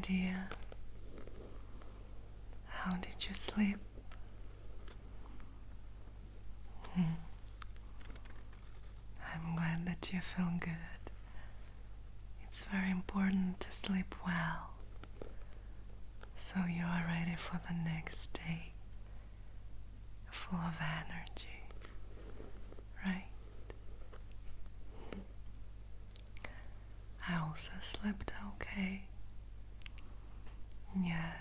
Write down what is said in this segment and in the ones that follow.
dear. How did you sleep? I'm glad that you feel good. It's very important to sleep well, so you are ready for the next day, full of energy, right? I also slept okay. Yes.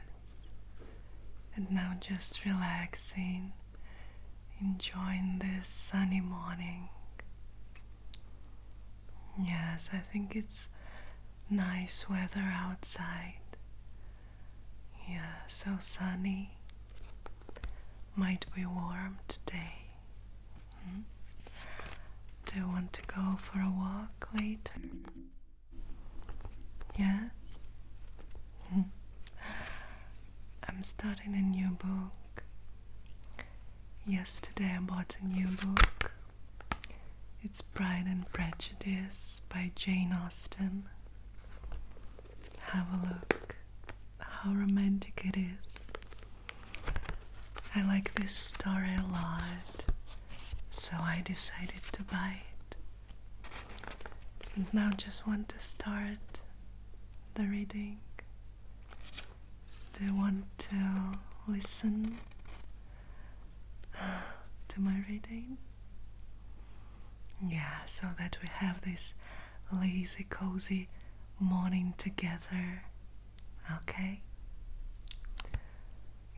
And now just relaxing, enjoying this sunny morning. Yes, I think it's nice weather outside. Yeah, so sunny. Might be warm today. Do you want to go for a walk later? Yes? I'm starting a new book. Yesterday I bought a new book. It's Pride and Prejudice by Jane Austen. Have a look. How romantic it is. I like this story a lot, so I decided to buy it. And now just want to start the reading. Do you want to listen to my reading? Yeah, so that we have this lazy, cozy morning together, okay?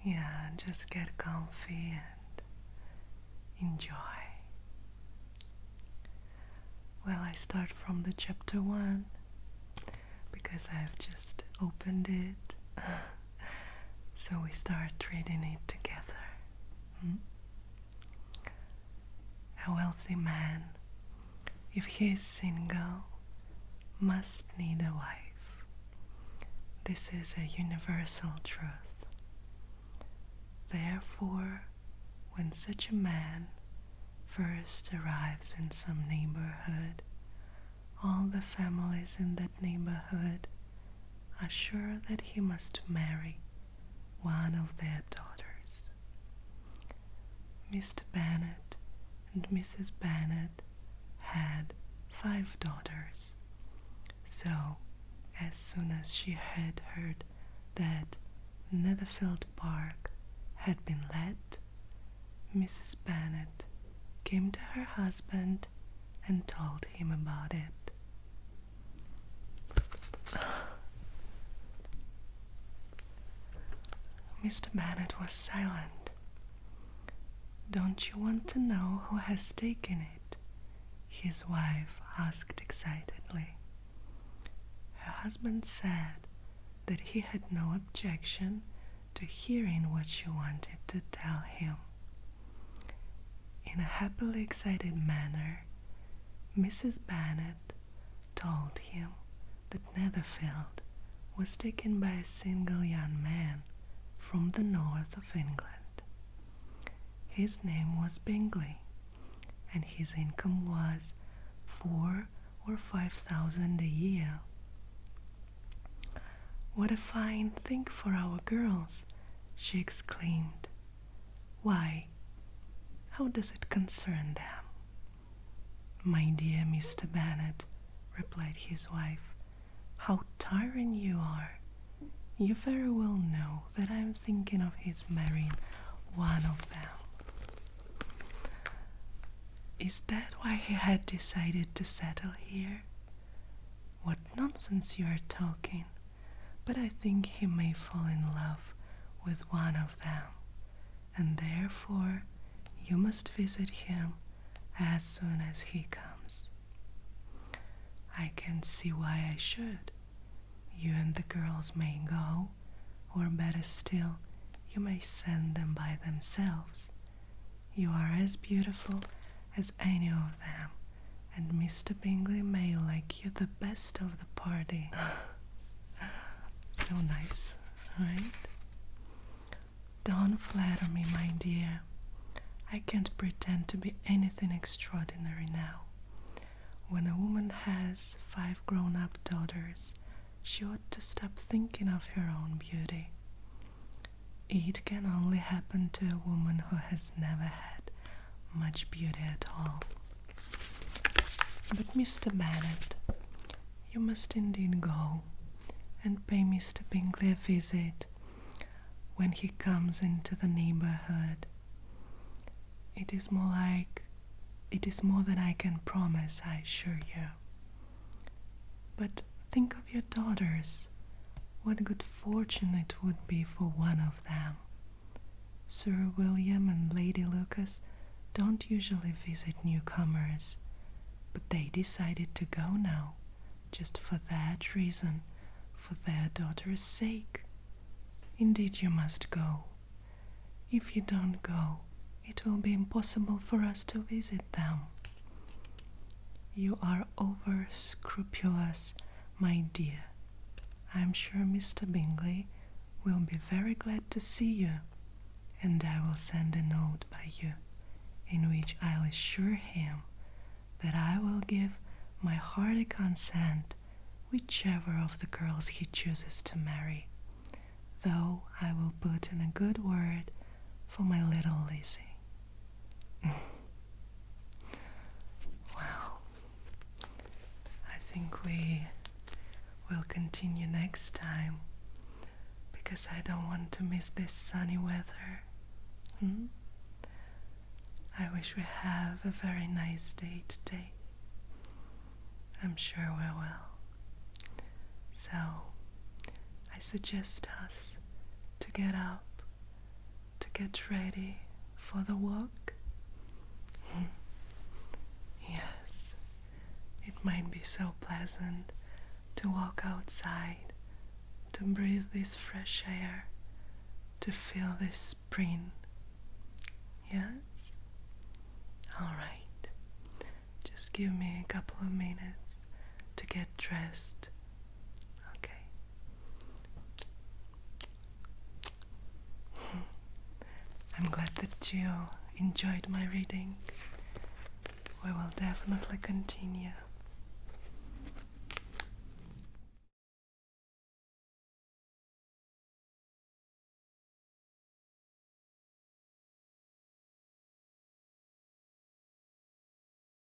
Yeah, just get comfy and enjoy. Well, I start from the chapter 1 because I've just opened it, so we start reading it together. A wealthy man, if he is single, must need a wife. This is a universal truth. Therefore, when such a man first arrives in some neighborhood, all the families in that neighborhood are sure that he must marry one of their daughters. Mr. Bennet and Mrs. Bennet had 5 daughters. So, as soon as she had heard that Netherfield Park had been let, Mrs. Bennet came to her husband and told him about it. Mr. Bennet was silent. "Don't you want to know who has taken it?" his wife asked excitedly. Her husband said that he had no objection to hearing what she wanted to tell him. In a happily excited manner, Mrs. Bennet told him that Netherfield was taken by a single young man from the north of England. His name was Bingley, and his income was 4,000 or 5,000 a year. "What a fine thing for our girls!" she exclaimed. "Why, how does it concern them?" "My dear Mr. Bennet," replied his wife, "how tiring you are! You very well know that I am thinking of his marrying one of them." "Is that why he had decided to settle here?" "What nonsense you are talking! But I think he may fall in love with one of them, and therefore you must visit him as soon as he comes." "I can't see why I should. You and the girls may go, or better still, you may send them by themselves. You are as beautiful as any of them, and Mr. Bingley may like you the best of the party." So nice, right? "Don't flatter me, my dear. I can't pretend to be anything extraordinary now. When a woman has 5 grown-up daughters, she ought to stop thinking of her own beauty. It can only happen to a woman who has never had much beauty at all. But Mr. Bennet, you must indeed go and pay Mr. Bingley a visit when he comes into the neighborhood. It is more than I can promise, I assure you. But think of your daughters. What good fortune it would be for one of them. Sir William and Lady Lucas don't usually visit newcomers, but they decided to go now, just for that reason, for their daughter's sake. Indeed, you must go. If you don't go, it will be impossible for us to visit them. You are over scrupulous, my dear. I am sure Mr. Bingley will be very glad to see you, and I will send a note by you, in which I'll assure him that I will give my hearty consent whichever of the girls he chooses to marry, though I will put in a good word for my little Lizzie. Well, I think we will continue next time, because I don't want to miss this sunny weather. I wish we have a very nice day today. I'm sure we will. So, I suggest us to get up, to get ready for the walk. Yes, it might be so pleasant to walk outside, to breathe this fresh air, to feel this spring. Yes? Alright, just give me a couple of minutes to get dressed. Okay. I'm glad that you enjoyed my reading. We will definitely continue